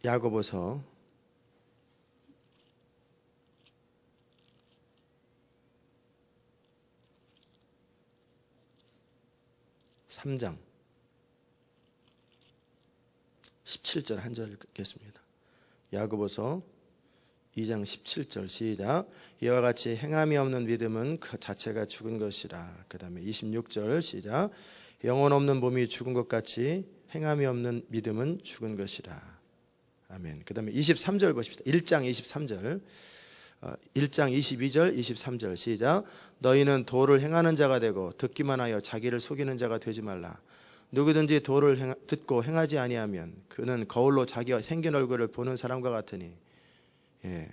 야고보서 3장 17절 한 절 읽겠습니다. 야고보서 2장 17절 시작. 이와 같이 행함이 없는 믿음은 그 자체가 죽은 것이라. 그 다음에 26절 시작. 영혼 없는 몸이 죽은 것 같이 행함이 없는 믿음은 죽은 것이라. 아멘. 그 다음에 23절 보십시다. 1장 23절 1장 22절 23절 시작. 너희는 도를 행하는 자가 되고 듣기만 하여 자기를 속이는 자가 되지 말라. 누구든지 도를 듣고 행하지 아니하면 그는 거울로 자기가 생긴 얼굴을 보는 사람과 같으니. 예.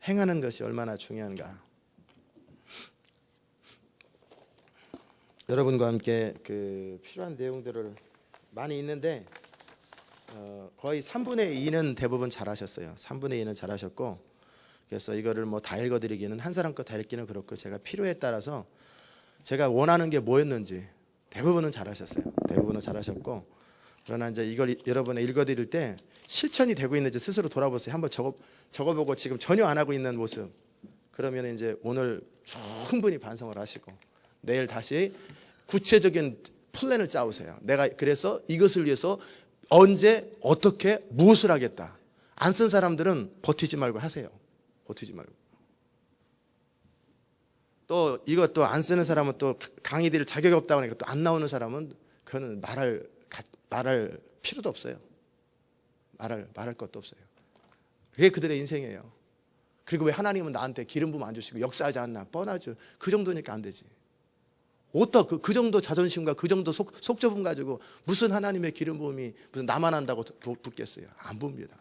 행하는 것이 얼마나 중요한가. 여러분과 함께 그 필요한 내용들을 많이 있는데 거의 3분의 2는 대부분 잘하셨어요. 3분의 2는 잘하셨고, 그래서 이거를 뭐 다 읽어드리기는 한 사람 거 다 읽기는 그렇고, 제가 필요에 따라서 제가 원하는 게 뭐였는지 대부분은 잘하셨어요. 대부분은 잘하셨고, 그러나 이제 이걸 여러분이 읽어드릴 때 실천이 되고 있는지 스스로 돌아보세요. 한번 적어보고 지금 전혀 안 하고 있는 모습, 그러면 이제 오늘 충분히 반성을 하시고 내일 다시 구체적인 플랜을 짜오세요. 내가 그래서 이것을 위해서 언제 어떻게 무엇을 하겠다. 안 쓴 사람들은 버티지 말고 하세요. 버티지 말고. 또 이것도 안 쓰는 사람은 또 강의 들을 자격이 없다고 하니까 또 안 나오는 사람은 그거는 말할 필요도 없어요. 말할 것도 없어요. 그게 그들의 인생이에요. 그리고 왜 하나님은 나한테 기름 부음 안 주시고 역사하지 않나? 뻔하죠. 그 정도니까 안 되지. 어떠 그 정도 자존심과 그 정도 속 좁음 가지고 무슨 하나님의 기름 부음이 무슨 나만 한다고 붙겠어요? 안 봅니다.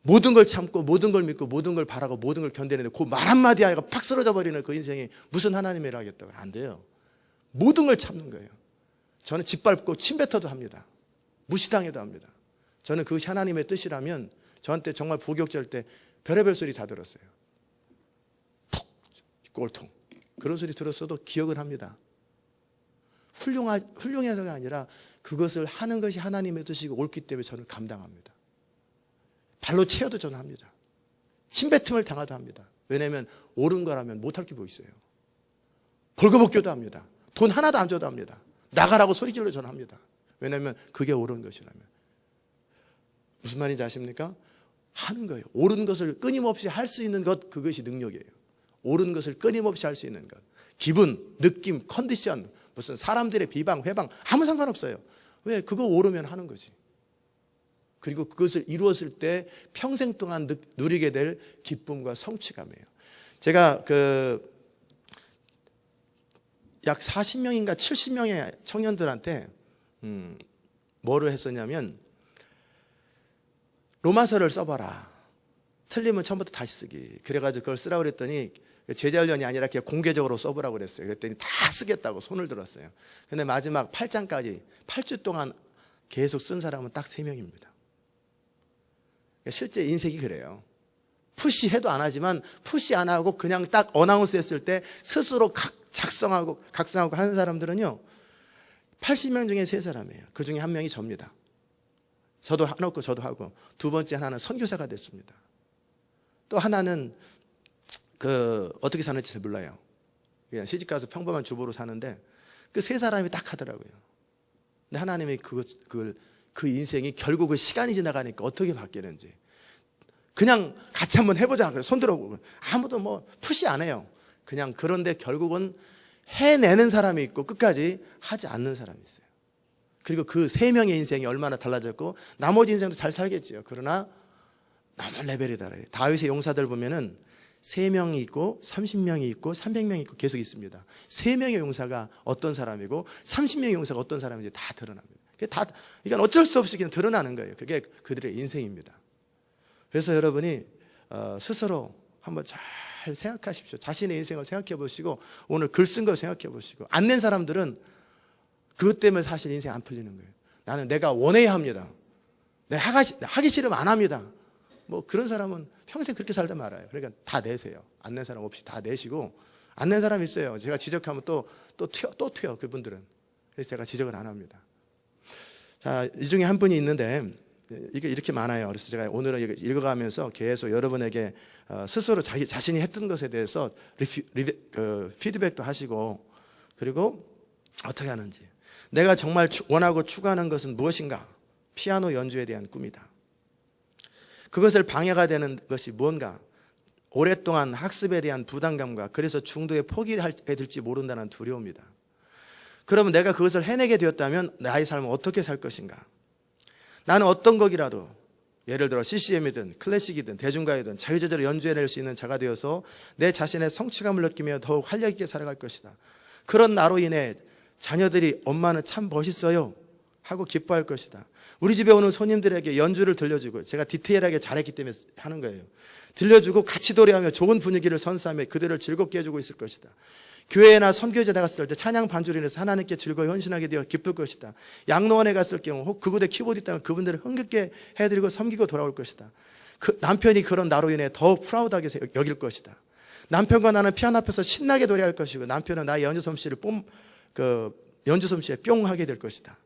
모든 걸 참고 모든 걸 믿고 모든 걸 바라고 모든 걸 견디는데 그 말 한마디 하니까 팍 쓰러져 버리는 그 인생이 무슨 하나님의 일 하겠다고. 안 돼요. 모든 걸 참는 거예요. 저는 짓밟고 침뱉어도 합니다. 무시당해도 합니다. 저는 그것이 하나님의 뜻이라면 저한테 정말 부격절 때 별의별 소리 다 들었어요. 푹 꼴통 그런 소리 들었어도 기억을 합니다. 훌륭해서가 아니라 그것을 하는 것이 하나님의 뜻이고 옳기 때문에 저는 감당합니다. 발로 채워도 저는 합니다. 침뱉음을 당하도 합니다. 왜냐하면 옳은 거라면 못할 게 뭐 있어요. 벌거벗겨도 합니다. 돈 하나도 안 줘도 합니다. 나가라고 소리질러 저는 합니다. 왜냐하면 그게 옳은 것이라면. 무슨 말인지 아십니까? 하는 거예요. 옳은 것을 끊임없이 할 수 있는 것, 그것이 능력이에요. 옳은 것을 끊임없이 할 수 있는 것. 기분, 느낌, 컨디션, 무슨 사람들의 비방, 회방 아무 상관없어요. 왜? 그거 옳으면 하는 거지. 그리고 그것을 이루었을 때 평생 동안 누리게 될 기쁨과 성취감이에요. 제가 약 40명인가 70명의 청년들한테 뭐를 했었냐면 로마서를 써봐라. 틀리면 처음부터 다시 쓰기. 그래가지고 그걸 쓰라고 그랬더니 제자훈련이 아니라 그냥 공개적으로 써보라고 그랬어요. 그랬더니 다 쓰겠다고 손을 들었어요. 근데 마지막 8장까지 8주 동안 계속 쓴 사람은 딱 3명입니다. 실제 인생이 그래요. 푸시해도 안 하지만 푸시 안 하고 그냥 딱 어나운스 했을 때 스스로 작성하고 각성하고 하는 사람들은요 80명 중에 3사람이에요. 그 중에 1명이 접니다. 저도 해놓고 저도 하고, 두 번째 하나는 선교사가 됐습니다. 또 하나는 어떻게 사는지 잘 몰라요. 그냥 시집가서 평범한 주부로 사는데 그 3사람이 딱 하더라고요. 근데 하나님이 그 인생이 결국 그 시간이 지나가니까 어떻게 바뀌는지 그냥 같이 한번 해보자. 손 들어보고 아무도 뭐 푸시 안 해요. 그냥 그런데 결국은 해내는 사람이 있고 끝까지 하지 않는 사람이 있어요. 그리고 그 3명의 인생이 얼마나 달라졌고 나머지 인생도 잘 살겠지요. 그러나 너무 레벨이 달라요. 다윗의 용사들 보면은 3명이 있고 30명이 있고 300명이 있고 계속 있습니다. 3명의 용사가 어떤 사람이고 30명의 용사가 어떤 사람인지 다 드러납니다. 이건 어쩔 수 없이 그냥 드러나는 거예요. 그게 그들의 인생입니다. 그래서 여러분이 스스로 한번 잘 생각하십시오. 자신의 인생을 생각해 보시고 오늘 글 쓴 걸 생각해 보시고, 안 낸 사람들은 그것 때문에 사실 인생 안 풀리는 거예요. 나는 내가 원해야 합니다. 내가 하기 싫으면 안 합니다. 뭐 그런 사람은 평생 그렇게 살다 말아요. 그러니까 다 내세요. 안 낸 사람 없이 다 내시고, 안 낸 사람 있어요. 제가 지적하면 또 튀어 그분들은. 그래서 제가 지적을 안 합니다. 자, 이 중에 한 분이 있는데 이게 이렇게 많아요. 그래서 제가 오늘은 이거 읽어가면서 계속 여러분에게 스스로 자신이 했던 것에 대해서 피드백도 하시고, 그리고 어떻게 하는지, 내가 정말 원하고 추구하는 것은 무엇인가? 피아노 연주에 대한 꿈이다. 그것을 방해가 되는 것이 뭔가? 오랫동안 학습에 대한 부담감과 그래서 중도에 포기하게 될지 모른다는 두려움이다. 그러면 내가 그것을 해내게 되었다면 나의 삶은 어떻게 살 것인가? 나는 어떤 곡이라도, 예를 들어 CCM이든 클래식이든 대중가요든 자유자재로 연주해낼 수 있는 자가 되어서 내 자신의 성취감을 느끼며 더욱 활력 있게 살아갈 것이다. 그런 나로 인해 자녀들이 엄마는 참 멋있어요 하고 기뻐할 것이다. 우리 집에 오는 손님들에게 연주를 들려주고, 제가 디테일하게 잘했기 때문에 하는 거예요. 들려주고 같이 노래하며 좋은 분위기를 선사하며 그들을 즐겁게 해주고 있을 것이다. 교회나 선교제 나갔을 때 찬양 반주로 인해서 하나님께 즐거이 헌신하게 되어 기쁠 것이다. 양로원에 갔을 경우 혹 그곳에 키보드 있다면 그분들을 흥겹게 해드리고 섬기고 돌아올 것이다. 남편이 그런 나로 인해 더욱 프라우드하게 여길 것이다. 남편과 나는 피아노 앞에서 신나게 노래할 것이고, 남편은 나의 연주 솜씨를 연주 솜씨에 뿅 하게 될 것이다.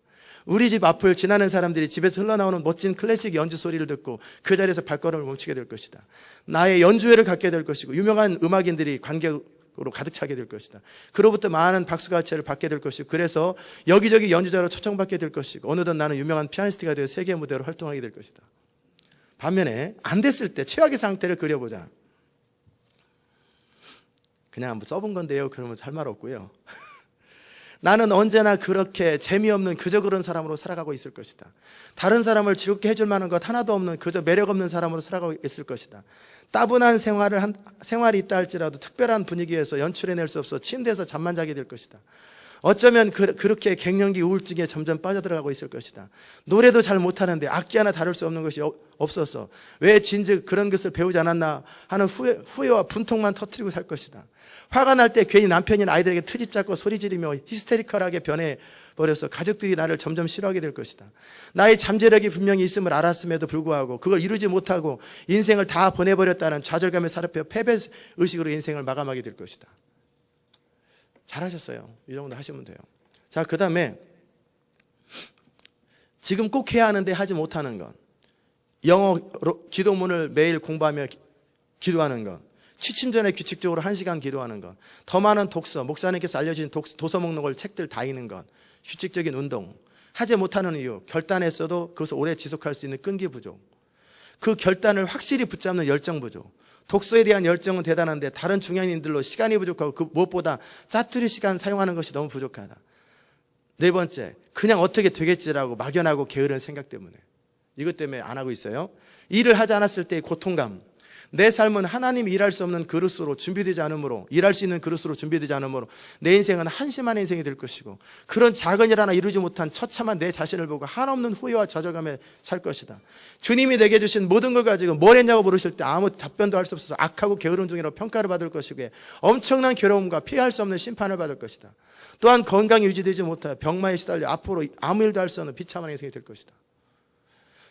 우리 집 앞을 지나는 사람들이 집에서 흘러나오는 멋진 클래식 연주 소리를 듣고 그 자리에서 발걸음을 멈추게 될 것이다. 나의 연주회를 갖게 될 것이고, 유명한 음악인들이 관객으로 가득 차게 될 것이다. 그로부터 많은 박수갈채를 받게 될 것이고, 그래서 여기저기 연주자로 초청받게 될 것이고, 어느덧 나는 유명한 피아니스트가 되어 세계 무대로 활동하게 될 것이다. 반면에 안 됐을 때 최악의 상태를 그려보자. 그냥 한번 써본 건데요, 그러면 할 말 없고요. 나는 언제나 그렇게 재미없는 그저 그런 사람으로 살아가고 있을 것이다. 다른 사람을 즐겁게 해줄 만한 것 하나도 없는 그저 매력 없는 사람으로 살아가고 있을 것이다. 따분한 생활이 있다 할지라도 특별한 분위기에서 연출해낼 수 없어 침대에서 잠만 자게 될 것이다. 어쩌면 그렇게 갱년기 우울증에 점점 빠져들어가고 있을 것이다. 노래도 잘 못하는데 악기 하나 다룰 수 없는 것이 없어서 왜 진즉 그런 것을 배우지 않았나 하는 후회와 분통만 터뜨리고 살 것이다. 화가 날 때 괜히 남편이나 아이들에게 트집 잡고 소리 지르며 히스테리컬하게 변해버려서 가족들이 나를 점점 싫어하게 될 것이다. 나의 잠재력이 분명히 있음을 알았음에도 불구하고 그걸 이루지 못하고 인생을 다 보내버렸다는 좌절감에 사로잡혀 패배의식으로 인생을 마감하게 될 것이다. 잘하셨어요. 이 정도 하시면 돼요. 자, 그 다음에 지금 꼭 해야 하는데 하지 못하는 것, 영어로 기도문을 매일 공부하며 기도하는 것, 취침 전에 규칙적으로 1시간 기도하는 것, 더 많은 독서, 목사님께서 알려주신 도서 목록을 책들 다 읽는 것, 규칙적인 운동, 하지 못하는 이유, 결단했어도 그것을 오래 지속할 수 있는 끈기 부족, 그 결단을 확실히 붙잡는 열정 부족. 독서에 대한 열정은 대단한데 다른 중요한 일들로 시간이 부족하고 그 무엇보다 짜투리 시간 사용하는 것이 너무 부족하다. 네 번째, 그냥 어떻게 되겠지라고 막연하고 게으른 생각 때문에, 이것 때문에 안 하고 있어요. 일을 하지 않았을 때의 고통감, 내 삶은 하나님이 일할 수 없는 그릇으로 준비되지 않으므로, 일할 수 있는 그릇으로 준비되지 않으므로 내 인생은 한심한 인생이 될 것이고, 그런 작은 일 하나 이루지 못한 처참한 내 자신을 보고 한없는 후회와 좌절감에 살 것이다. 주님이 내게 주신 모든 걸 가지고 뭘 했냐고 물으실 때 아무 답변도 할 수 없어서 악하고 게으른 중이라고 평가를 받을 것이고, 엄청난 괴로움과 피할 수 없는 심판을 받을 것이다. 또한 건강이 유지되지 못하여 병마에 시달려 앞으로 아무 일도 할 수 없는 비참한 인생이 될 것이다.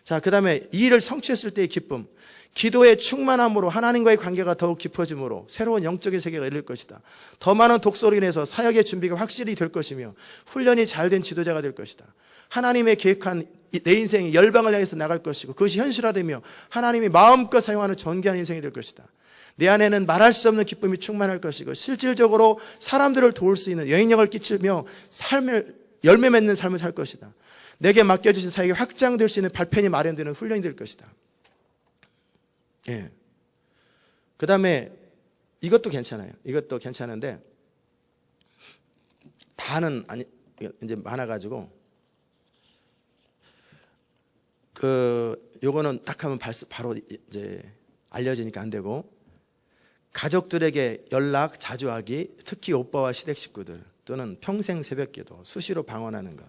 자, 그 다음에 이 일을 성취했을 때의 기쁨, 기도의 충만함으로 하나님과의 관계가 더욱 깊어짐으로 새로운 영적인 세계가 열릴 것이다. 더 많은 독서로 인해서 사역의 준비가 확실히 될 것이며 훈련이 잘된 지도자가 될 것이다. 하나님의 계획한 내 인생이 열방을 향해서 나갈 것이고 그것이 현실화되며 하나님이 마음껏 사용하는 존귀한 인생이 될 것이다. 내 안에는 말할 수 없는 기쁨이 충만할 것이고 실질적으로 사람들을 도울 수 있는 영향력을 끼치며 열매 맺는 삶을 살 것이다. 내게 맡겨주신 사역이 확장될 수 있는 발편이 마련되는 훈련이 될 것이다. 예. 그 다음에 이것도 괜찮아요. 이것도 괜찮은데 다는 아니 이제 많아가지고 요거는 딱 하면 바로 이제 알려지니까 안 되고, 가족들에게 연락 자주 하기, 특히 오빠와 시댁 식구들, 또는 평생 새벽기도, 수시로 방언하는 것,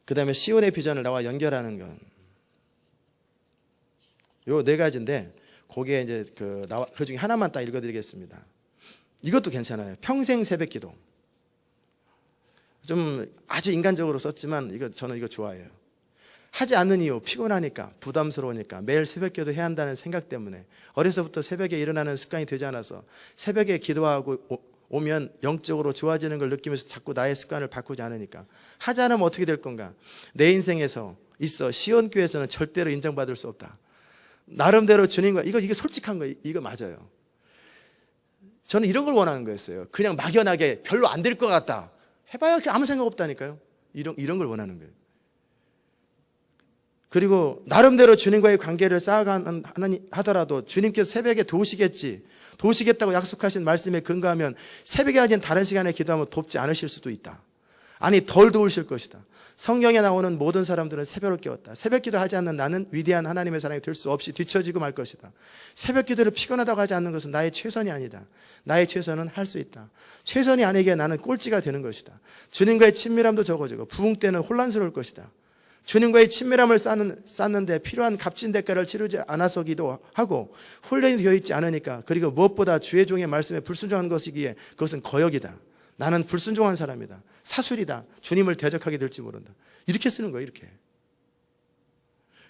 그 다음에 시온의 비전을 나와 연결하는 것. 요 네 가지인데 거기에 이제 그 중에 하나만 딱 읽어드리겠습니다. 이것도 괜찮아요. 평생 새벽기도. 좀 아주 인간적으로 썼지만 저는 이거 좋아해요. 하지 않는 이유, 피곤하니까, 부담스러우니까, 매일 새벽기도 해야 한다는 생각 때문에, 어려서부터 새벽에 일어나는 습관이 되지 않아서 새벽에 기도하고 오면 영적으로 좋아지는 걸 느끼면서 자꾸 나의 습관을 바꾸지 않으니까, 하지 않으면 어떻게 될 건가? 내 인생에서 있어. 시온교회에서는 절대로 인정받을 수 없다. 나름대로 주님과 이게 솔직한 거예요. 이거 맞아요. 저는 이런 걸 원하는 거였어요. 그냥 막연하게 별로 안 될 것 같다. 해봐야 아무 생각 없다니까요. 이런 걸 원하는 거예요. 그리고 나름대로 주님과의 관계를 쌓아가는 하더라도 주님께서 새벽에 도우시겠다고 약속하신 말씀에 근거하면 새벽이 아닌 다른 시간에 기도하면 돕지 않으실 수도 있다. 아니, 덜 도우실 것이다. 성경에 나오는 모든 사람들은 새벽을 깨웠다. 새벽 기도하지 않는 나는 위대한 하나님의 사람이 될 수 없이 뒤처지고 말 것이다. 새벽 기도를 피곤하다고 하지 않는 것은 나의 최선이 아니다. 나의 최선은 할 수 있다. 최선이 아니기에 나는 꼴찌가 되는 것이다. 주님과의 친밀함도 적어지고 부흥 때는 혼란스러울 것이다. 주님과의 친밀함을 쌓는데 필요한 값진 대가를 치르지 않아서기도 하고 훈련이 되어 있지 않으니까, 그리고 무엇보다 주의 종의 말씀에 불순종한 것이기에 그것은 거역이다. 나는 불순종한 사람이다. 사술이다. 주님을 대적하게 될지 모른다. 이렇게 쓰는 거예요. 이렇게.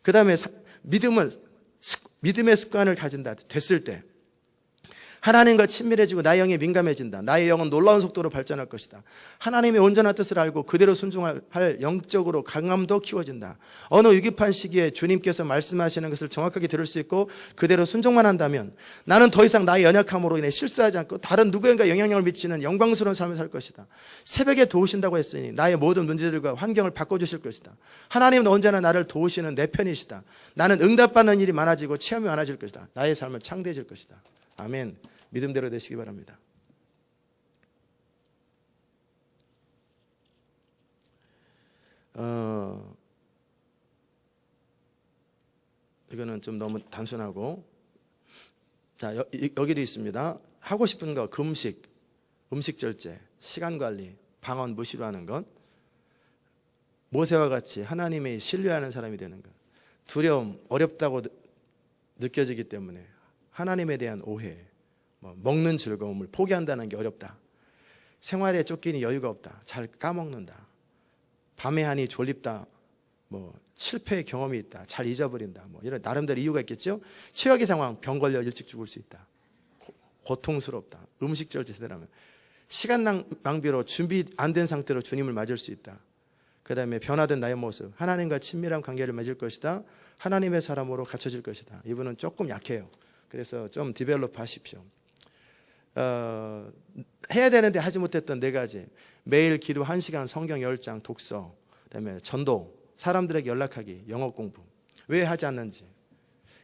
그 다음에 믿음의 습관을 가진다. 됐을 때 하나님과 친밀해지고 나의 영이 민감해진다. 나의 영은 놀라운 속도로 발전할 것이다. 하나님의 온전한 뜻을 알고 그대로 순종할 영적으로 강함도 키워진다. 어느 위급한 시기에 주님께서 말씀하시는 것을 정확하게 들을 수 있고 그대로 순종만 한다면 나는 더 이상 나의 연약함으로 인해 실수하지 않고 다른 누구인가 영향력을 미치는 영광스러운 삶을 살 것이다. 새벽에 도우신다고 했으니 나의 모든 문제들과 환경을 바꿔주실 것이다. 하나님은 언제나 나를 도우시는 내 편이시다. 나는 응답받는 일이 많아지고 체험이 많아질 것이다. 나의 삶은 창대해질 것이다. 아멘. 믿음대로 되시기 바랍니다. 이거는 좀 너무 단순하고, 자, 여기도 있습니다. 하고 싶은 거, 금식, 음식 절제, 시간 관리, 방언 무시로 하는 것, 모세와 같이 하나님의 신뢰하는 사람이 되는 것, 두려움, 어렵다고 느껴지기 때문에 하나님에 대한 오해, 먹는 즐거움을 포기한다는 게 어렵다. 생활에 쫓기니 여유가 없다. 잘 까먹는다. 밤에 하니 졸립다. 실패의 경험이 있다. 잘 잊어버린다. 이런 나름대로 이유가 있겠죠. 최악의 상황, 병 걸려 일찍 죽을 수 있다. 고통스럽다. 음식 절제 제대로 하면. 시간 낭비로 준비 안 된 상태로 주님을 맞을 수 있다. 그 다음에 변화된 나의 모습, 하나님과 친밀한 관계를 맺을 것이다. 하나님의 사람으로 갖춰질 것이다. 이분은 조금 약해요. 그래서 좀 디벨롭 하십시오. 해야 되는데 하지 못했던 4가지. 매일 기도 1시간, 성경 10장, 독서, 그다음에 전도, 사람들에게 연락하기, 영어 공부. 왜 하지 않는지,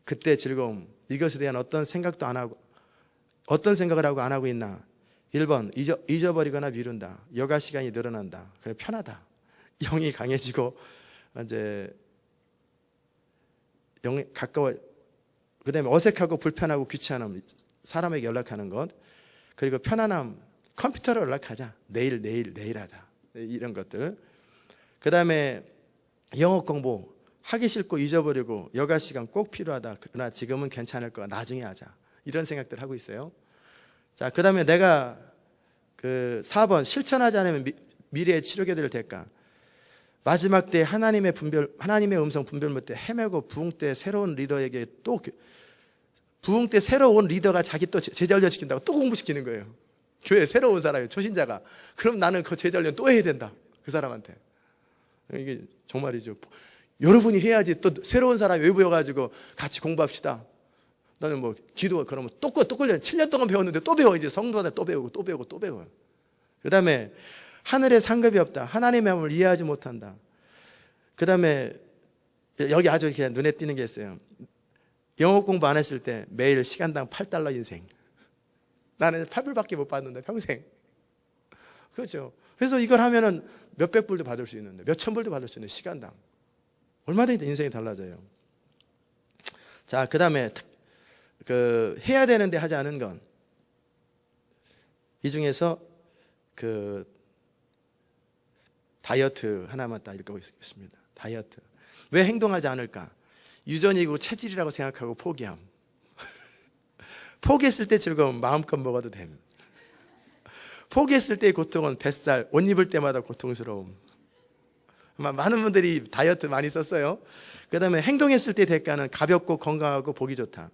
그때 즐거움, 이것에 대한 어떤 생각도 안 하고, 어떤 생각을 하고 안 하고 있나. 1번 잊어버리거나 미룬다. 여가 시간이 늘어난다. 그래, 편하다. 영이 강해지고 이제 영이 가까워. 그다음에 어색하고 불편하고 귀찮음, 사람에게 연락하는 것. 그리고 편안함, 컴퓨터로 연락하자. 내일 하자. 이런 것들. 그 다음에 영어 공부, 하기 싫고 잊어버리고 여가 시간 꼭 필요하다. 그러나 지금은 괜찮을 거야. 나중에 하자. 이런 생각들 하고 있어요. 자, 그 다음에 내가 4번 실천하지 않으면 미래의 치르게 될 대가. 마지막 때 하나님의 음성 분별 못해 헤매고 부흥 때 새로운 리더에게 부흥 때 새로운 리더가 자기 또 제자 훈련 시킨다고 또 공부시키는 거예요. 교회 새로운 사람이 초신자가. 그럼 나는 그 제자 훈련 또 해야 된다. 그 사람한테. 이게 정말이죠. 여러분이 해야지. 또 새로운 사람이 외부여가지고 같이 공부합시다. 나는 기도 그러면 또 끌려. 7년 동안 배웠는데 또 배워. 이제 성도한테 또 배우고. 그 다음에 하늘에 상급이 없다. 하나님의 마음을 이해하지 못한다. 그 다음에 여기 아주 이렇게 눈에 띄는 게 있어요. 영어 공부 안 했을 때 매일 시간당 $8 인생. 나는 8불밖에 못 받는데 평생. 그렇죠. 그래서 이걸 하면은 몇백 불도 받을 수 있는데, 몇천 불도 받을 수 있는 시간당. 얼마든지 인생이 달라져요. 자, 그 다음에 해야 되는데 하지 않은 건, 이 중에서 다이어트 하나만 딱 읽고 있습니다. 다이어트. 왜 행동하지 않을까? 유전이고 체질이라고 생각하고 포기함. 포기했을 때 즐거움, 마음껏 먹어도 됨. 포기했을 때의 고통은 뱃살, 옷 입을 때마다 고통스러움. 많은 분들이 다이어트 많이 썼어요. 그 다음에 행동했을 때의 대가는 가볍고 건강하고 보기 좋다.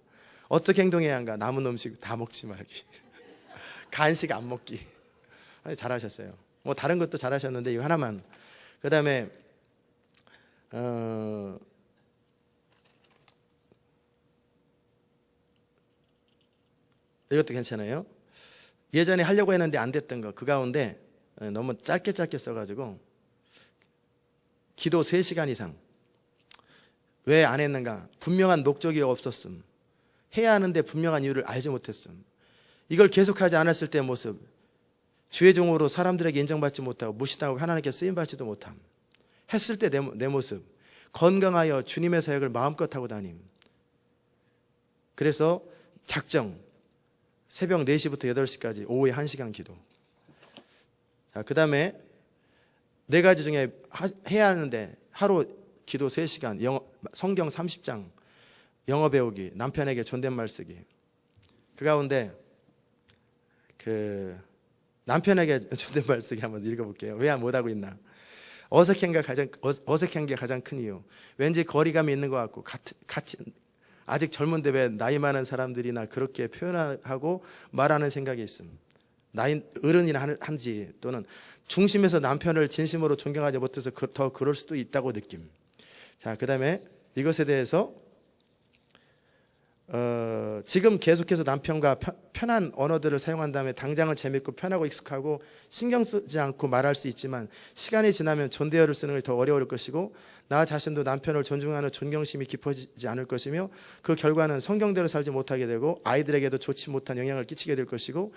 어떻게 행동해야 한가? 남은 음식 다 먹지 말기. 간식 안 먹기. 잘하셨어요. 다른 것도 잘하셨는데 이거 하나만. 그 다음에 이것도 괜찮아요. 예전에 하려고 했는데 안 됐던 거, 그 가운데 너무 짧게 써가지고 기도 3시간 이상. 왜 안 했는가? 분명한 목적이 없었음. 해야 하는데 분명한 이유를 알지 못했음. 이걸 계속하지 않았을 때의 모습, 주의 종으로 사람들에게 인정받지 못하고 무시당하고 하나님께 쓰임받지도 못함. 했을 때 내 모습, 건강하여 주님의 사역을 마음껏 하고 다님. 그래서 작정, 새벽 4시부터 8시까지 오후에 1시간 기도. 자, 그 다음에 4가지 중에 해야 하는데 하루 기도 3시간, 성경 30장, 영어 배우기, 남편에게 존댓말 쓰기. 그 가운데 남편에게 존댓말 쓰기 한번 읽어볼게요. 왜 못하고 있나? 어색한 게 가장 큰 이유. 왠지 거리감이 있는 것 같고 같이 아직 젊은데 왜 나이 많은 사람들이나 그렇게 표현하고 말하는 생각이 있음. 나이 어른이나 한지 또는 중심에서 남편을 진심으로 존경하지 못해서 더 그럴 수도 있다고 느낌. 자, 그 다음에 이것에 대해서 지금 계속해서 남편과 편한 언어들을 사용한 다음에 당장은 재밌고 편하고 익숙하고 신경 쓰지 않고 말할 수 있지만 시간이 지나면 존대어를 쓰는 것이 더 어려울 것이고 나 자신도 남편을 존중하는 존경심이 깊어지지 않을 것이며 그 결과는 성경대로 살지 못하게 되고 아이들에게도 좋지 못한 영향을 끼치게 될 것이고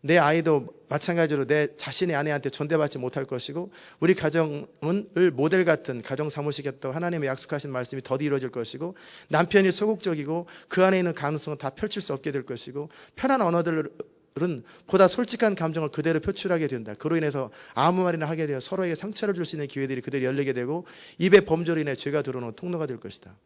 내 아이도 마찬가지로 내 자신의 아내한테 존대받지 못할 것이고 우리 가정을 모델 같은 가정 삼으시겠다고 하나님의 약속하신 말씀이 더디 이루어질 것이고 남편이 소극적이고 그 안에 있는 가능성은 다 펼칠 수 없게 될 것이고 편한 언어들은 보다 솔직한 감정을 그대로 표출하게 된다. 그로 인해서 아무 말이나 하게 되어 서로에게 상처를 줄 수 있는 기회들이 그대로 열리게 되고 입의 범죄로 인해 죄가 들어오는 통로가 될 것이다.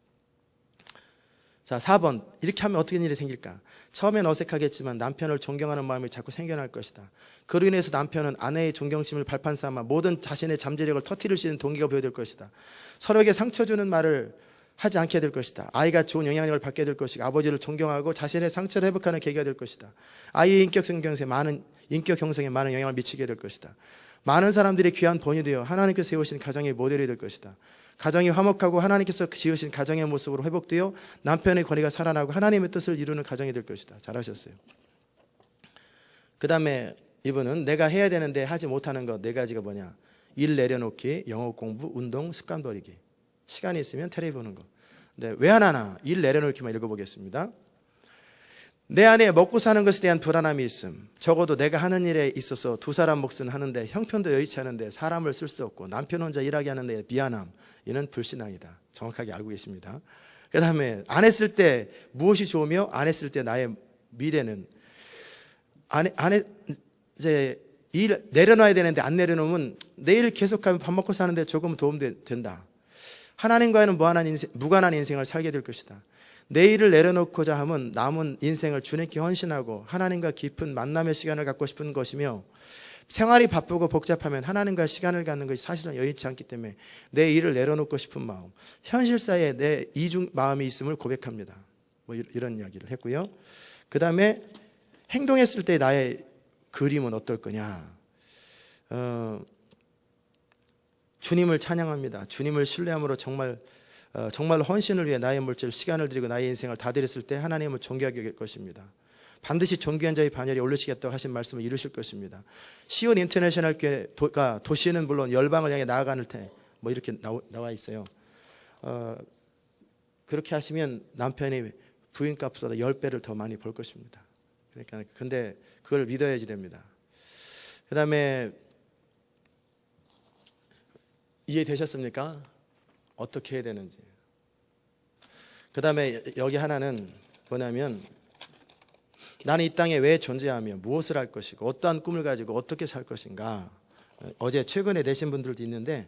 자, 4번. 이렇게 하면 어떻게 일이 생길까? 처음엔 어색하겠지만 남편을 존경하는 마음이 자꾸 생겨날 것이다. 그로 인해서 남편은 아내의 존경심을 발판 삼아 모든 자신의 잠재력을 터뜨릴 수 있는 동기가 보여될 것이다. 서로에게 상처 주는 말을 하지 않게 될 것이다. 아이가 좋은 영향력을 받게 될 것이고 아버지를 존경하고 자신의 상처를 회복하는 계기가 될 것이다. 아이의 인격 형성에 많은 영향을 미치게 될 것이다. 많은 사람들이 귀한 본이 되어 하나님께서 세우신 가정의 모델이 될 것이다. 가정이 화목하고 하나님께서 지으신 가정의 모습으로 회복되어 남편의 권위가 살아나고 하나님의 뜻을 이루는 가정이 될 것이다. 잘하셨어요. 그 다음에 이분은 내가 해야 되는데 하지 못하는 것 4가지가 뭐냐? 일 내려놓기, 영어 공부, 운동, 습관 버리기. 시간이 있으면 텔레비 보는 거. 근데 왜 안 하나? 일 내려놓기만 읽어보겠습니다. 내 안에 먹고 사는 것에 대한 불안함이 있음. 적어도 내가 하는 일에 있어서 2사람 몫은 하는데 형편도 여의치 않은데 사람을 쓸 수 없고 남편 혼자 일하게 하는데 미안함. 이는 불신앙이다. 정확하게 알고 계십니다. 그 다음에 안 했을 때 무엇이 좋으며 안 했을 때 나의 미래는 이제 일 내려놔야 되는데 안 내려놓으면 내일 계속하면 밥 먹고 사는데 조금 도움 된다. 하나님과는 무관한 인생을 살게 될 것이다. 내일을 내려놓고자 하면 남은 인생을 주님께 헌신하고 하나님과 깊은 만남의 시간을 갖고 싶은 것이며 생활이 바쁘고 복잡하면 하나님과 시간을 갖는 것이 사실은 여의치 않기 때문에 내 일을 내려놓고 싶은 마음, 현실사에 내 이중 마음이 있음을 고백합니다. 뭐 이런 이야기를 했고요. 그 다음에 행동했을 때 나의 그림은 어떨 거냐? 주님을 찬양합니다. 주님을 신뢰함으로 정말 헌신을 위해 나의 물질, 시간을 드리고 나의 인생을 다 드렸을 때 하나님을 존귀하게 될 것입니다. 반드시 존귀한 자의 반열에 올리시겠다고 하신 말씀을 이루실 것입니다. 시온 인터내셔널 교회가 도시는 물론 열방을 향해 나아가는 때 뭐 이렇게 나와 있어요. 그렇게 하시면 남편이 부인값보다 10배를 더 많이 벌 것입니다. 그러니까 근데 그걸 믿어야지 됩니다. 그 다음에 이해되셨습니까? 어떻게 해야 되는지. 그 다음에 여기 하나는 뭐냐면 나는 이 땅에 왜 존재하며 무엇을 할 것이고 어떠한 꿈을 가지고 어떻게 살 것인가. 어제 최근에 내신 분들도 있는데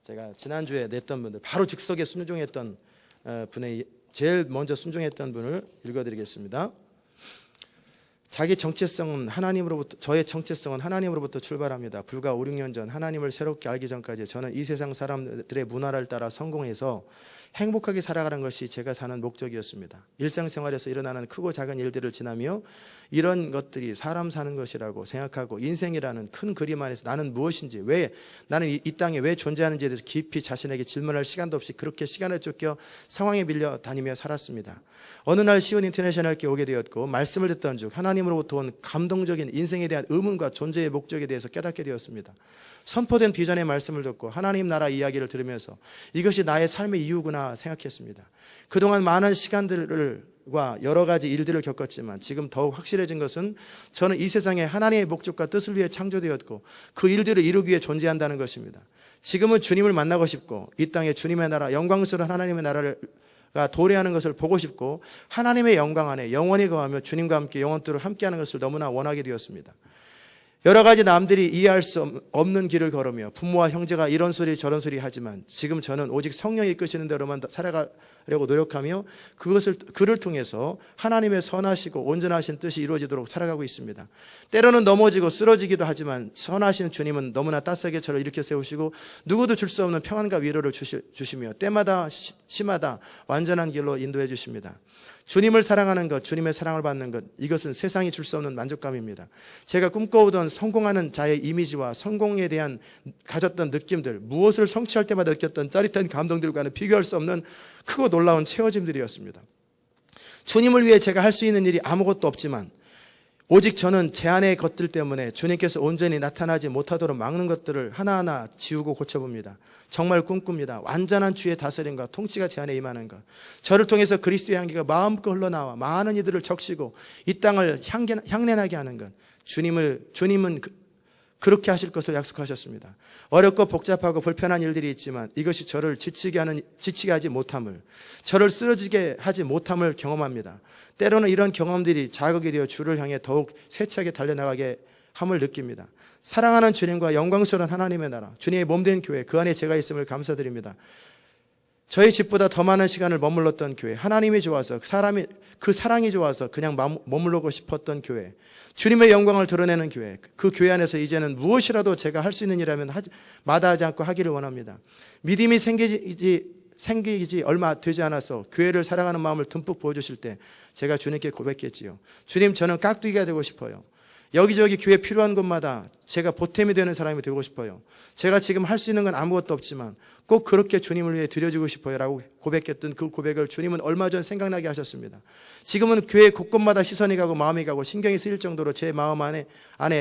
제가 지난주에 냈던 분들 바로 즉석에 순종했던 분의 제일 먼저 순종했던 분을 읽어드리겠습니다. 자기 정체성은 저의 정체성은 하나님으로부터 출발합니다. 불과 5, 6년 전 하나님을 새롭게 알기 전까지 저는 이 세상 사람들의 문화를 따라 성공해서 행복하게 살아가는 것이 제가 사는 목적이었습니다. 일상생활에서 일어나는 크고 작은 일들을 지나며 이런 것들이 사람 사는 것이라고 생각하고 인생이라는 큰 그림 안에서 나는 무엇인지, 왜 나는 이 땅에 왜 존재하는지에 대해서 깊이 자신에게 질문할 시간도 없이 그렇게 시간에 쫓겨 상황에 밀려 다니며 살았습니다. 어느 날 시온 인터내셔널 교회에 오게 되었고 말씀을 듣던 중 하나님 하나님으로부터 온 감동적인 인생에 대한 의문과 존재의 목적에 대해서 깨닫게 되었습니다. 선포된 비전의 말씀을 듣고 하나님 나라 이야기를 들으면서 이것이 나의 삶의 이유구나 생각했습니다. 그동안 많은 시간들과 여러 가지 일들을 겪었지만 지금 더욱 확실해진 것은 저는 이 세상에 하나님의 목적과 뜻을 위해 창조되었고 그 일들을 이루기 위해 존재한다는 것입니다. 지금은 주님을 만나고 싶고 이 땅에 주님의 나라, 영광스러운 하나님의 나라를 도래하는 것을 보고 싶고 하나님의 영광 안에 영원히 거하며 주님과 함께 영원토록 함께하는 것을 너무나 원하게 되었습니다. 여러 가지 남들이 이해할 수 없는 길을 걸으며 부모와 형제가 이런 소리 저런 소리 하지만 지금 저는 오직 성령이 이끄시는 대로만 살아가려고 노력하며 그를 통해서 하나님의 선하시고 온전하신 뜻이 이루어지도록 살아가고 있습니다. 때로는 넘어지고 쓰러지기도 하지만 선하신 주님은 너무나 따스하게 저를 일으켜 세우시고 누구도 줄 수 없는 평안과 위로를 주시며 때마다 시마다 완전한 길로 인도해 주십니다. 주님을 사랑하는 것, 주님의 사랑을 받는 것, 이것은 세상이 줄 수 없는 만족감입니다. 제가 꿈꿔오던 성공하는 자의 이미지와 성공에 대한 가졌던 느낌들, 무엇을 성취할 때마다 느꼈던 짜릿한 감동들과는 비교할 수 없는 크고 놀라운 채워짐들이었습니다. 주님을 위해 제가 할 수 있는 일이 아무것도 없지만 오직 저는 제 안의 것들 때문에 주님께서 온전히 나타나지 못하도록 막는 것들을 하나하나 지우고 고쳐봅니다. 정말 꿈꿉니다. 완전한 주의 다스림과 통치가 제 안에 임하는 것. 저를 통해서 그리스도의 향기가 마음껏 흘러나와 많은 이들을 적시고 이 땅을 향내나게 하는 것. 주님은 그렇게 하실 것을 약속하셨습니다. 어렵고 복잡하고 불편한 일들이 있지만 이것이 저를 지치게 하지 못함을, 저를 쓰러지게 하지 못함을 경험합니다. 때로는 이런 경험들이 자극이 되어 주를 향해 더욱 세차게 달려나가게 함을 느낍니다. 사랑하는 주님과 영광스러운 하나님의 나라, 주님의 몸된 교회, 그 안에 제가 있음을 감사드립니다. 저희 집보다 더 많은 시간을 머물렀던 교회, 하나님이 좋아서 그 사랑이 좋아서 그냥 머물르고 싶었던 교회, 주님의 영광을 드러내는 교회, 그 교회 안에서 이제는 무엇이라도 제가 할 수 있는 일이라면 마다하지 않고 하기를 원합니다. 믿음이 생기지 얼마 되지 않아서 교회를 사랑하는 마음을 듬뿍 보여주실 때 제가 주님께 고백했지요. 주님, 저는 깍두기가 되고 싶어요. 여기저기 교회 필요한 곳마다 제가 보탬이 되는 사람이 되고 싶어요. 제가 지금 할 수 있는 건 아무것도 없지만 꼭 그렇게 주님을 위해 드려주고 싶어요 라고 고백했던 그 고백을 주님은 얼마 전 생각나게 하셨습니다. 지금은 교회 곳곳마다 시선이 가고 마음이 가고 신경이 쓰일 정도로 제 마음 안에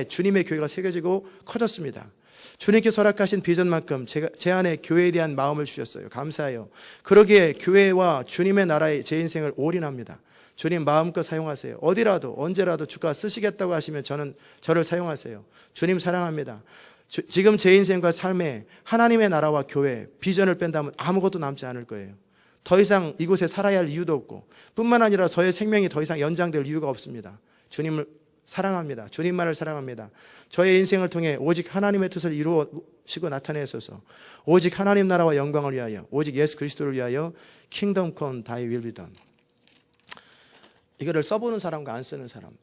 주님의 교회가 새겨지고 커졌습니다. 주님께 허락하신 비전만큼 제 안에 교회에 대한 마음을 주셨어요. 감사해요. 그러기에 교회와 주님의 나라에 제 인생을 올인합니다. 주님 마음껏 사용하세요. 어디라도 언제라도 주가 쓰시겠다고 하시면 저를 사용하세요. 주님 사랑합니다. 지금 제 인생과 삶에 하나님의 나라와 교회, 비전을 뺀다면 아무것도 남지 않을 거예요. 더 이상 이곳에 살아야 할 이유도 없고 뿐만 아니라 저의 생명이 더 이상 연장될 이유가 없습니다. 주님을 사랑합니다. 주님만을 사랑합니다. 저의 인생을 통해 오직 하나님의 뜻을 이루시고 나타내소서. 오직 하나님 나라와 영광을 위하여, 오직 예수 그리스도를 위하여 Kingdom come, thy will be done. 이거를 써보는 사람과 안 쓰는 사람,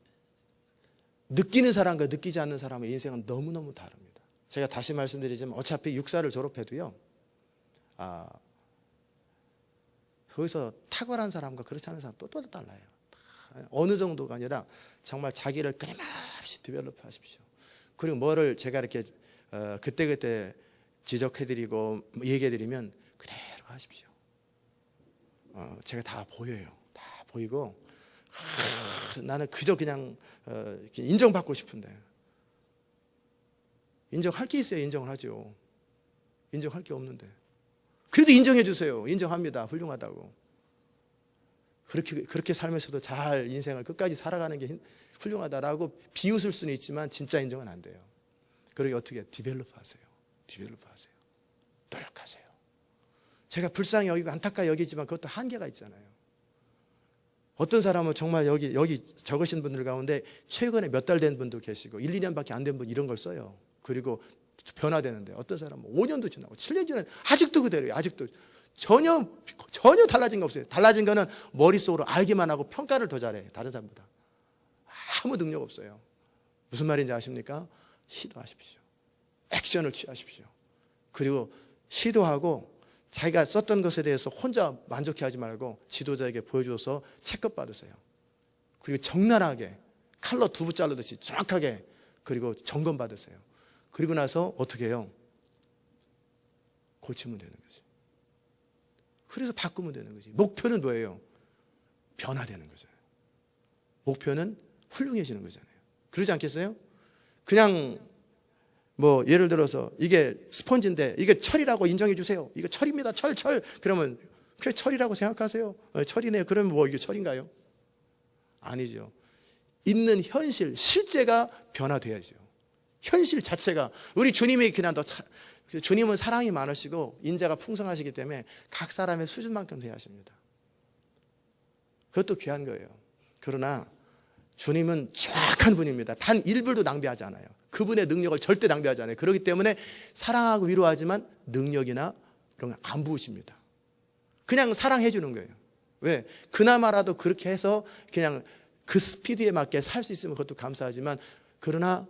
느끼는 사람과 느끼지 않는 사람의 인생은 너무너무 다릅니다. 제가 다시 말씀드리지만 어차피 육사를 졸업해도요, 거기서 탁월한 사람과 그렇지 않은 사람 또 달라요. 어느 정도가 아니라 정말 자기를 끊임없이 디벨롭 하십시오. 그리고 뭐를 제가 이렇게 그때그때 지적해드리고 얘기해드리면 그대로 하십시오. 제가 다 보여요. 다 보이고 나는 그저 그냥 인정받고 싶은데, 인정할 게 있어야 인정을 하죠. 인정할 게 없는데 그래도 인정해 주세요. 인정합니다. 훌륭하다고. 그렇게 살면서도 잘 인생을 끝까지 살아가는 게 훌륭하다라고 비웃을 수는 있지만 진짜 인정은 안 돼요. 그러기 어떻게 디벨롭 하세요. 노력하세요. 제가 불쌍히 여기고 안타까이 여기지만 그것도 한계가 있잖아요. 어떤 사람은 정말 여기 적으신 분들 가운데 최근에 몇 달 된 분도 계시고 1, 2년밖에 안 된 분 이런 걸 써요. 그리고 변화되는데 어떤 사람은 5년도 지나고 7년 지나고 아직도 그대로예요. 아직도 전혀 달라진 거 없어요. 달라진 거는 머릿속으로 알기만 하고 평가를 더 잘해. 다른 사람보다. 아무 능력 없어요. 무슨 말인지 아십니까? 시도하십시오. 액션을 취하십시오. 그리고 시도하고 자기가 썼던 것에 대해서 혼자 만족해하지 말고 지도자에게 보여줘서 체크 받으세요. 그리고 적나라하게 칼로 두부 자르듯이 정확하게 그리고 점검 받으세요. 그리고 나서 어떻게 해요? 고치면 되는 거지. 그래서 바꾸면 되는 거지. 목표는 뭐예요? 변화되는 거죠. 목표는 훌륭해지는 거잖아요. 그러지 않겠어요? 그냥 뭐 예를 들어서 이게 스펀지인데 이게 철이라고 인정해 주세요. 이거 철입니다. 철. 그러면 그게 철이라고 생각하세요. 철이네요. 그러면 뭐 이게 철인가요? 아니죠. 있는 현실, 실제가 변화돼야죠. 현실 자체가 우리 주님이 그냥 주님은 사랑이 많으시고 인자가 풍성하시기 때문에 각 사람의 수준만큼 돼야 하십니다. 그것도 귀한 거예요. 그러나 주님은 정확한 분입니다. 단 1불도 낭비하지 않아요. 그분의 능력을 절대 낭비하지 않아요. 그렇기 때문에 사랑하고 위로하지만 능력이나 그런 거 안 부으십니다. 그냥 사랑해 주는 거예요. 왜? 그나마라도 그렇게 해서 그냥 그 스피드에 맞게 살 수 있으면 그것도 감사하지만 그러나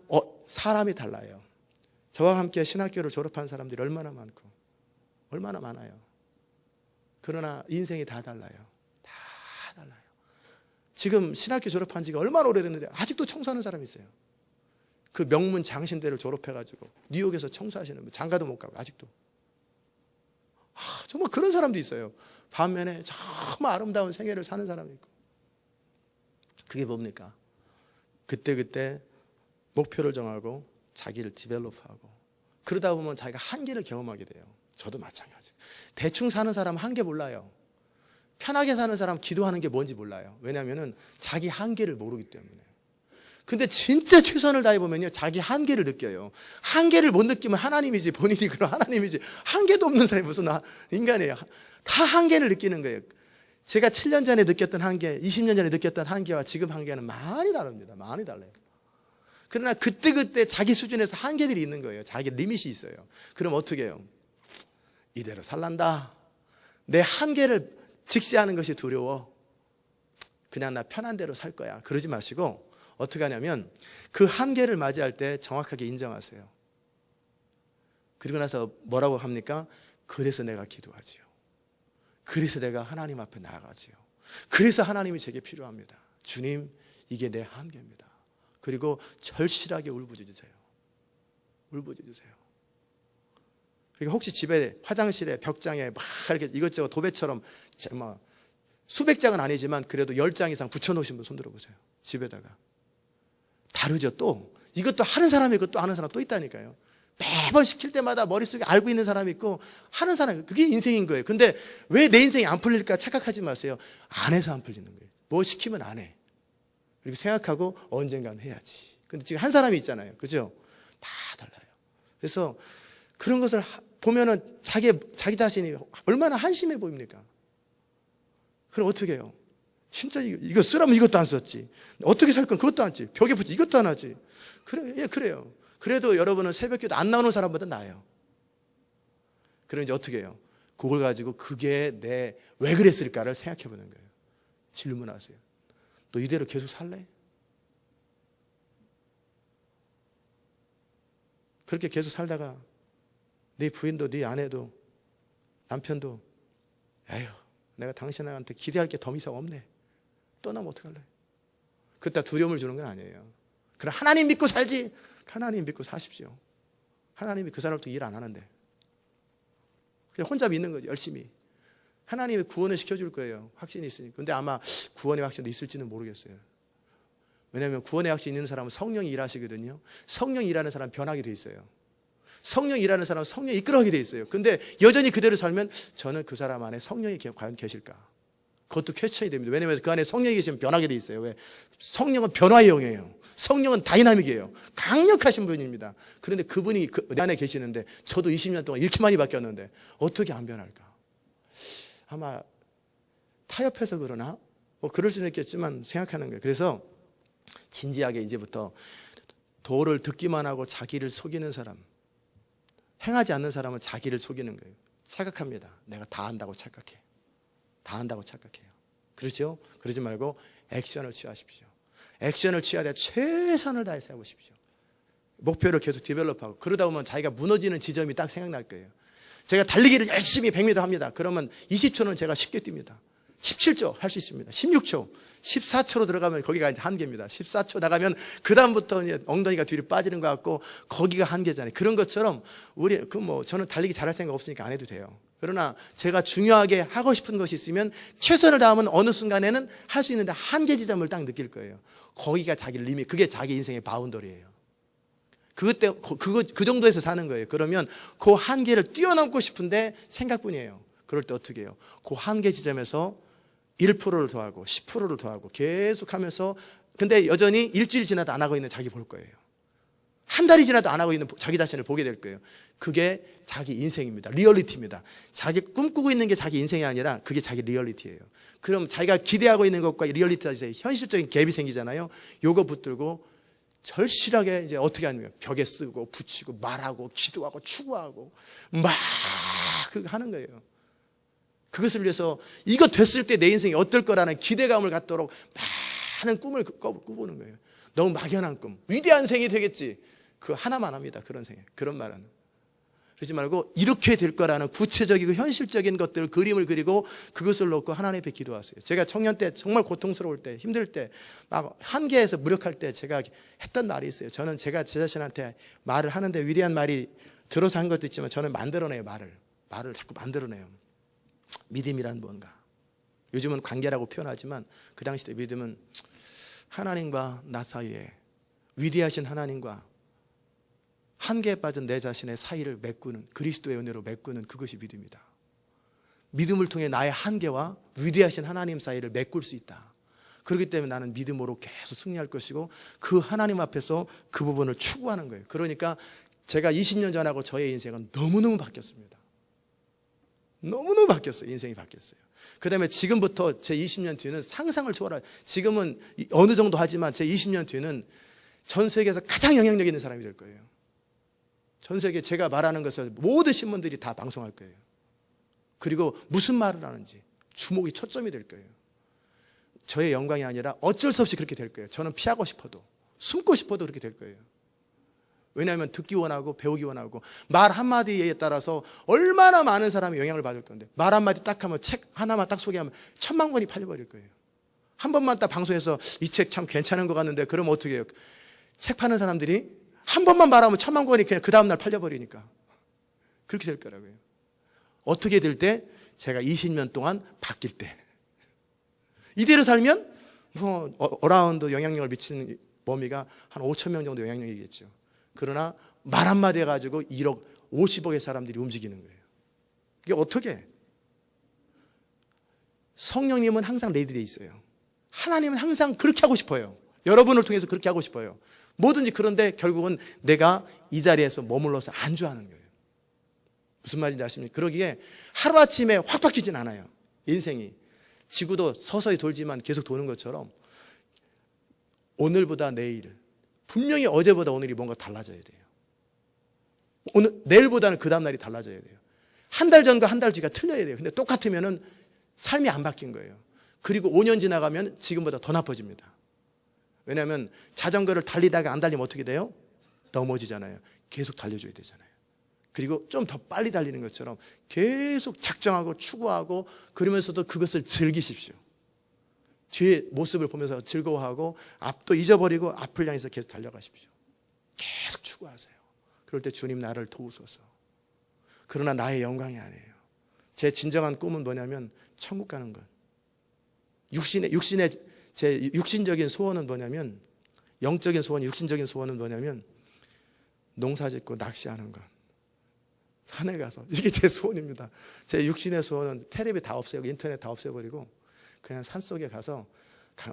사람이 달라요. 저와 함께 신학교를 졸업한 사람들이 얼마나 많고 얼마나 많아요. 그러나 인생이 다 달라요. 다 달라요. 지금 신학교 졸업한 지가 얼마나 오래됐는데 아직도 청소하는 사람이 있어요. 그 명문 장신대를 졸업해가지고 뉴욕에서 청소하시는 분, 장가도 못 가고 아직도. 정말 그런 사람도 있어요. 반면에 정말 아름다운 생애를 사는 사람이 있고. 그게 뭡니까? 그때 목표를 정하고 자기를 디벨롭하고 그러다 보면 자기가 한계를 경험하게 돼요. 저도 마찬가지. 대충 사는 사람은 한계 몰라요. 편하게 사는 사람은 기도하는 게 뭔지 몰라요. 왜냐하면 자기 한계를 모르기 때문에. 근데 진짜 최선을 다해보면요 자기 한계를 느껴요. 한계를 못 느끼면 하나님이지 본인이 그런 하나님이지 한계도 없는 사람이 무슨 인간이에요. 다 한계를 느끼는 거예요. 제가 7년 전에 느꼈던 한계, 20년 전에 느꼈던 한계와 지금 한계는 많이 다릅니다. 많이 달라요. 그러나 그때 자기 수준에서 한계들이 있는 거예요. 자기 리밋이 있어요. 그럼 어떻게 해요? 이대로 살란다. 내 한계를 직시하는 것이 두려워. 그냥 나 편한 대로 살 거야. 그러지 마시고 어떻게 하냐면 그 한계를 맞이할 때 정확하게 인정하세요. 그리고 나서 뭐라고 합니까? 그래서 내가 기도하지요. 그래서 내가 하나님 앞에 나아가지요. 그래서 하나님이 제게 필요합니다. 주님, 이게 내 한계입니다. 그리고 절실하게 울부짖으세요. 울부짖으세요. 그리고 혹시 집에 화장실에 벽장에 막 이렇게 이것저것 도배처럼 막 수백 장은 아니지만 그래도 10장 이상 붙여놓으신 분 손 들어보세요. 집에다가. 다르죠 또. 이것도 하는 사람이 있고 또 하는 사람 또 있다니까요. 매번 시킬 때마다 머릿속에 알고 있는 사람이 있고 하는 사람이 그게 인생인 거예요. 근데 왜 내 인생이 안 풀릴까 착각하지 마세요. 안 해서 안 풀리는 거예요. 뭐 시키면 안 해. 그리고 생각하고 언젠가는 해야지. 근데 지금 한 사람이 있잖아요. 그죠? 다 달라요. 그래서 그런 것을 보면은 자기 자신이 얼마나 한심해 보입니까? 그럼 어떻게 해요? 진짜 이거 쓰라면 이것도 안 썼지. 어떻게 살 건 그것도 안 했지. 벽에 붙지 이것도 안 하지. 그래요. 그래도 여러분은 새벽기도 안 나오는 사람보다 나아요. 그럼 이제 어떻게 해요? 그걸 가지고 그게 내 왜 그랬을까를 생각해 보는 거예요. 질문하세요. 너 이대로 계속 살래? 그렇게 계속 살다가 네 부인도 네 아내도 남편도 에휴 내가 당신한테 기대할 게 더 이상 없네. 떠나면 어떡할래? 그때 두려움을 주는 건 아니에요. 그럼 하나님 믿고 살지. 하나님 믿고 사십시오. 하나님이 그 사람부터 일 안 하는데 그냥 혼자 믿는 거지. 열심히. 하나님이 구원을 시켜줄 거예요. 확신이 있으니까. 근데 아마 구원의 확신도 있을지는 모르겠어요. 왜냐하면 구원의 확신이 있는 사람은 성령이 일하시거든요. 성령이 일하는 사람은 변하게 돼 있어요. 성령이 일하는 사람은 성령이 이끌어가게 돼 있어요. 근데 여전히 그대로 살면 저는 그 사람 안에 성령이 과연 계실까? 그것도 퀘스천이 됩니다. 왜냐하면 그 안에 성령이 계시면 변하게 돼 있어요. 왜? 성령은 변화의 영이에요. 성령은 다이나믹이에요. 강력하신 분입니다. 그런데 그분이 내 안에 계시는데 저도 20년 동안 이렇게 많이 바뀌었는데 어떻게 안 변할까? 아마 타협해서 그러나? 뭐 그럴 수는 있겠지만 생각하는 거예요. 그래서 진지하게 이제부터 도를 듣기만 하고 자기를 속이는 사람, 행하지 않는 사람은 자기를 속이는 거예요. 착각합니다. 내가 다 안다고 착각해. 다 안다고 착각해요. 그렇죠? 그러지 말고 액션을 취하십시오. 액션을 취하되 최선을 다해서 해보십시오. 목표를 계속 디벨롭하고 그러다 보면 자기가 무너지는 지점이 딱 생각날 거예요. 제가 달리기를 열심히 100m 합니다. 그러면 20초는 제가 쉽게 뜁니다. 17초 할 수 있습니다. 16초, 14초로 들어가면 거기가 이제 한계입니다. 14초 나가면 그다음부터 이제 엉덩이가 뒤로 빠지는 것 같고 거기가 한계잖아요. 그런 것처럼 저는 달리기 잘할 생각 없으니까 안 해도 돼요. 그러나 제가 중요하게 하고 싶은 것이 있으면 최선을 다하면 어느 순간에는 할 수 있는데 한계 지점을 딱 느낄 거예요. 거기가 자기 리밋, 그게 자기 인생의 바운더리예요. 그 정도에서 사는 거예요. 그러면 그 한계를 뛰어넘고 싶은데 생각뿐이에요. 그럴 때 어떻게 해요? 그 한계 지점에서 1%를 더하고 10%를 더하고 계속 하면서, 근데 여전히 일주일 지나도 안 하고 있는 자기 볼 거예요. 한 달이 지나도 안 하고 있는 자기 자신을 보게 될 거예요. 그게 자기 인생입니다. 리얼리티입니다. 자기 꿈꾸고 있는 게 자기 인생이 아니라 그게 자기 리얼리티예요. 그럼 자기가 기대하고 있는 것과 리얼리티 사이에 현실적인 갭이 생기잖아요. 요거 붙들고 절실하게 이제 어떻게 하냐면 벽에 쓰고 붙이고 말하고 기도하고 추구하고 막 그거 하는 거예요. 그것을 위해서 이거 됐을 때 내 인생이 어떨 거라는 기대감을 갖도록 많은 꿈을 꾸보는 거예요. 너무 막연한 꿈, 위대한 생이 되겠지, 그 하나만 합니다. 그런 생, 그런 말은 그러지 말고 이렇게 될 거라는 구체적이고 현실적인 것들, 그림을 그리고 그것을 놓고 하나님 앞에 기도하세요. 제가 청년 때 정말 고통스러울 때, 힘들 때, 막 한계에서 무력할 때 제가 했던 말이 있어요. 저는 제가 제 자신한테 말을 하는데 위대한 말이 들어서 한 것도 있지만 저는 만들어내요. 말을 자꾸 만들어내요. 믿음이란 뭔가, 요즘은 관계라고 표현하지만 그 당시 때 믿음은 하나님과 나 사이에, 위대하신 하나님과 한계에 빠진 내 자신의 사이를 메꾸는, 그리스도의 은혜로 메꾸는, 그것이 믿음이다. 믿음을 통해 나의 한계와 위대하신 하나님 사이를 메꿀 수 있다. 그렇기 때문에 나는 믿음으로 계속 승리할 것이고 그 하나님 앞에서 그 부분을 추구하는 거예요. 그러니까 제가 20년 전하고 저의 인생은 너무너무 바뀌었습니다. 너무너무 바뀌었어요. 인생이 바뀌었어요. 그 다음에 지금부터 제 20년 뒤는 상상을 초월할, 지금은 어느 정도 하지만 제 20년 뒤는 전 세계에서 가장 영향력 있는 사람이 될 거예요. 전 세계 제가 말하는 것을 모든 신문들이 다 방송할 거예요. 그리고 무슨 말을 하는지 주목이 초점이 될 거예요. 저의 영광이 아니라 어쩔 수 없이 그렇게 될 거예요. 저는 피하고 싶어도, 숨고 싶어도 그렇게 될 거예요. 왜냐하면 듣기 원하고 배우기 원하고, 말 한마디에 따라서 얼마나 많은 사람이 영향을 받을 건데, 말 한마디 딱 하면, 책 하나만 딱 소개하면 1000만 권이 팔려버릴 거예요. 한 번만 딱 방송에서 이 책 참 괜찮은 것 같는데, 그럼 어떻게 해요? 책 파는 사람들이 한 번만 말하면 1000만 권이 그냥 그 다음날 팔려버리니까 그렇게 될 거라고요. 어떻게 될 때? 제가 20년 동안 바뀔 때. 이대로 살면 어라운드 영향력을 미치는 범위가 한 5,000명 정도 영향력이겠죠. 그러나 말 한마디 해가지고 1억 50억의 사람들이 움직이는 거예요. 이게 어떻게 해? 성령님은 항상 레디되어 있어요. 하나님은 항상 그렇게 하고 싶어요. 여러분을 통해서 그렇게 하고 싶어요. 뭐든지. 그런데 결국은 내가 이 자리에서 머물러서 안주하는 거예요. 무슨 말인지 아십니까? 그러기에 하루아침에 확 바뀌진 않아요. 인생이. 지구도 서서히 돌지만 계속 도는 것처럼 오늘보다 내일, 분명히 어제보다 오늘이 뭔가 달라져야 돼요. 내일보다는 그 다음날이 달라져야 돼요. 한 달 전과 한 달 뒤가 틀려야 돼요. 근데 똑같으면은 삶이 안 바뀐 거예요. 그리고 5년 지나가면 지금보다 더 나빠집니다. 왜냐하면 자전거를 달리다가 안 달리면 어떻게 돼요? 넘어지잖아요. 계속 달려줘야 되잖아요. 그리고 좀 더 빨리 달리는 것처럼 계속 작정하고 추구하고, 그러면서도 그것을 즐기십시오. 뒤에 모습을 보면서 즐거워하고 앞도 잊어버리고 앞을 향해서 계속 달려가십시오. 계속 추구하세요. 그럴 때 주님 나를 도우소서. 그러나 나의 영광이 아니에요. 제 진정한 꿈은 뭐냐면 천국 가는 것. 제 육신적인 소원은 뭐냐면, 영적인 소원, 육신적인 소원은 뭐냐면 농사짓고 낚시하는 것. 산에 가서, 이게 제 소원입니다. 제 육신의 소원은 텔레비 다 없애고 인터넷 다 없애버리고 그냥 산속에 가서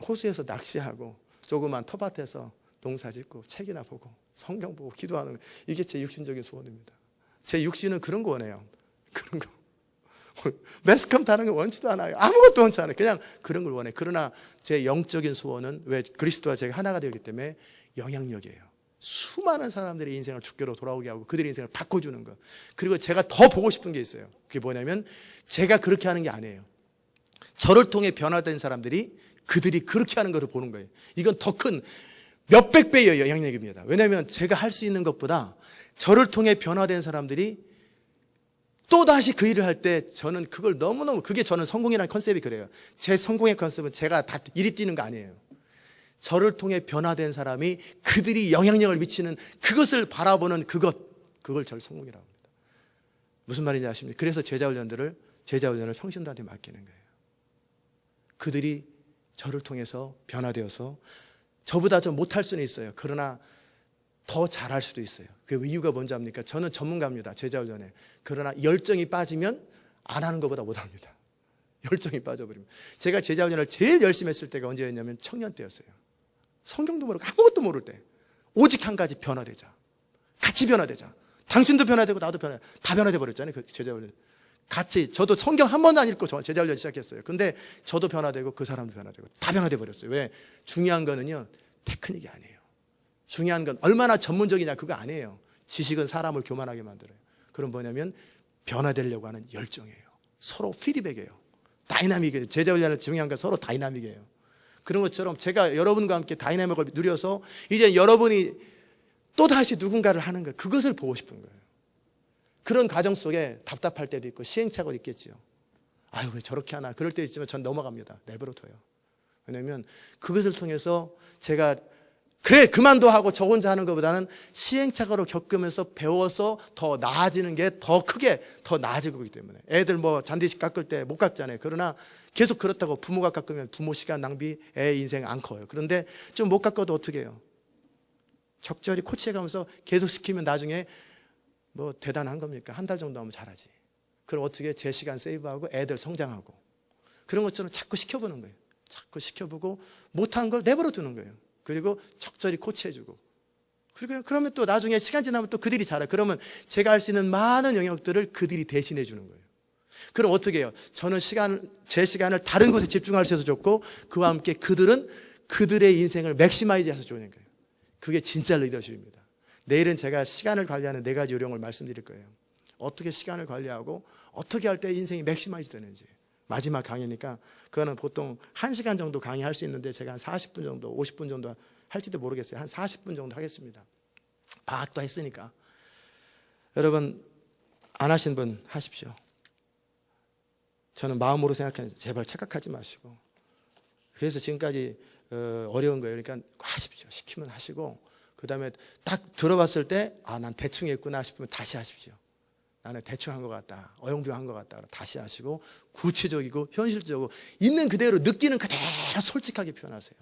호수에서 낚시하고 조그만 텃밭에서 농사짓고 책이나 보고 성경 보고 기도하는 거. 이게 제 육신적인 소원입니다. 제 육신은 그런 거 원해요. 그런 거. 매스컴 타는 거 원치도 않아요. 아무것도 원치 않아요. 그냥 그런 걸 원해요. 그러나 제 영적인 소원은, 왜? 그리스도와 제가 하나가 되었기 때문에 영향력이에요. 수많은 사람들의 인생을 주께로 돌아오게 하고 그들의 인생을 바꿔주는 것. 그리고 제가 더 보고 싶은 게 있어요. 그게 뭐냐면 제가 그렇게 하는 게 아니에요. 저를 통해 변화된 사람들이 그들이 그렇게 하는 것을 보는 거예요. 이건 더 큰 몇백 배의 영향력입니다. 왜냐하면 제가 할 수 있는 것보다 저를 통해 변화된 사람들이 또다시 그 일을 할 때 저는 그걸 너무너무, 그게 저는 성공이라는 컨셉이 그래요. 제 성공의 컨셉은 제가 다 이리 뛰는 거 아니에요. 저를 통해 변화된 사람이 그들이 영향력을 미치는 그것을 바라보는 그걸 저를 성공이라고 합니다. 무슨 말인지 아십니까? 그래서 제자훈련을 평신도한테 맡기는 거예요. 그들이 저를 통해서 변화되어서 저보다 좀 못할 수는 있어요. 그러나 더 잘할 수도 있어요. 그 이유가 뭔지 압니까? 저는 전문가입니다. 제자훈련에. 그러나 열정이 빠지면 안 하는 것보다 못합니다. 열정이 빠져버리면. 제가 제자훈련을 제일 열심히 했을 때가 언제였냐면 청년 때였어요. 성경도 모르고 아무것도 모를 때. 오직 한 가지, 변화되자. 같이 변화되자. 당신도 변화되고 나도 다 변화돼 버렸잖아요. 그 제자훈련. 같이, 저도 성경 한 번도 안 읽고 제자훈련 시작했어요. 근데 저도 변화되고 그 사람도 변화되고 다 변화돼 버렸어요. 왜? 중요한 거는요, 테크닉이 아니에요. 중요한 건 얼마나 전문적이냐, 그거 아니에요. 지식은 사람을 교만하게 만들어요. 그럼 뭐냐면 변화되려고 하는 열정이에요. 서로 피드백이에요. 다이나믹이에요. 제자훈련을 중요한 건 서로 다이나믹이에요. 그런 것처럼 제가 여러분과 함께 다이나믹을 누려서 이제 여러분이 또다시 누군가를 하는 거예요. 그것을 보고 싶은 거예요. 그런 과정 속에 답답할 때도 있고 시행착오도 있겠지요. 아유, 왜 저렇게 하나. 그럴 때 있지만 전 넘어갑니다. 내버려둬요. 왜냐하면 그것을 통해서 제가 그래 그만둬 하고 저 혼자 하는 것보다는 시행착오를 겪으면서 배워서 더 나아지는 게 더 크게 더 나아지고 있기 때문에. 애들 뭐 잔디씩 깎을 때 못 깎잖아요. 그러나 계속 그렇다고 부모가 깎으면 부모 시간 낭비, 애 인생 안 커요. 그런데 좀 못 깎아도 어떻게 해요? 적절히 코치해가면서 계속 시키면 나중에 뭐 대단한 겁니까? 한 달 정도 하면 잘하지. 그럼 어떻게 제 시간 세이브하고 애들 성장하고 그런 것처럼 자꾸 시켜보는 거예요. 자꾸 시켜보고 못한 걸 내버려 두는 거예요. 그리고 적절히 코치해주고. 그리고 그러면 또 나중에 시간 지나면 또 그들이 잘해요. 그러면 제가 할 수 있는 많은 영역들을 그들이 대신해 주는 거예요. 그럼 어떻게 해요? 저는 제 시간을 다른 곳에 집중할 수 있어서 좋고 그와 함께 그들은 그들의 인생을 맥시마이즈 해서 좋은 거예요. 그게 진짜 리더십입니다. 내일은 제가 시간을 관리하는 4가지 요령을 말씀드릴 거예요. 어떻게 시간을 관리하고 어떻게 할 때 인생이 맥시마이즈 되는지. 마지막 강의니까 그거는 보통 1시간 정도 강의할 수 있는데 제가 한 40분 정도 50분 정도 할지도 모르겠어요. 한 40분 정도 하겠습니다. 방학도 했으니까. 여러분 안 하신 분 하십시오. 저는 마음으로 생각하는데 제발 착각하지 마시고. 그래서 지금까지 어려운 거예요. 그러니까 하십시오. 시키면 하시고 그 다음에 딱 들어봤을 때 아, 난 대충 했구나 싶으면 다시 하십시오. 나는 대충 한 것 같다. 어영부영한 것 같다. 다시 하시고 구체적이고 현실적이고 있는 그대로 느끼는 그대로 솔직하게 표현하세요.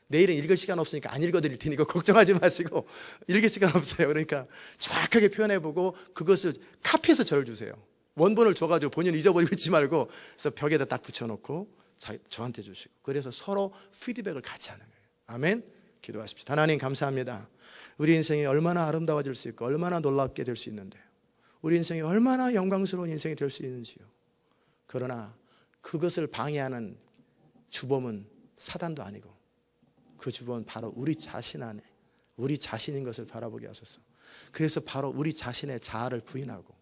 내일은 읽을 시간 없으니까 안 읽어드릴 테니까 걱정하지 마시고 읽을 시간 없어요. 그러니까 정확하게 표현해보고 그것을 카피해서 저를 주세요. 원본을 줘가지고 본인 잊어버리고 있지 말고 그래서 벽에다 딱 붙여놓고 저한테 주시고 그래서 서로 피드백을 같이 하는 거예요. 아멘. 기도하십시오. 하나님 감사합니다. 우리 인생이 얼마나 아름다워질 수 있고 얼마나 놀랍게 될 수 있는데 우리 인생이 얼마나 영광스러운 인생이 될 수 있는지요. 그러나 그것을 방해하는 주범은 사단도 아니고 그 주범은 바로 우리 자신 안에 우리 자신인 것을 바라보게 하소서. 그래서 바로 우리 자신의 자아를 부인하고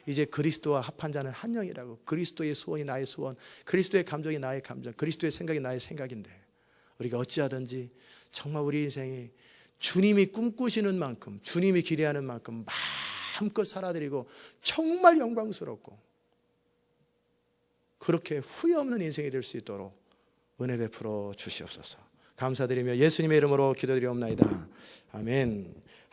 이제 그리스도와 합한 자는 한 영이라고. 그리스도의 소원이 나의 소원, 그리스도의 감정이 나의 감정, 그리스도의 생각이 나의 생각인데 우리가 어찌하든지 정말 우리 인생이 주님이 꿈꾸시는 만큼 주님이 기대하는 만큼 마음껏 살아드리고 정말 영광스럽고 그렇게 후회 없는 인생이 될 수 있도록 은혜 베풀어 주시옵소서. 감사드리며 예수님의 이름으로 기도드리옵나이다. 아멘.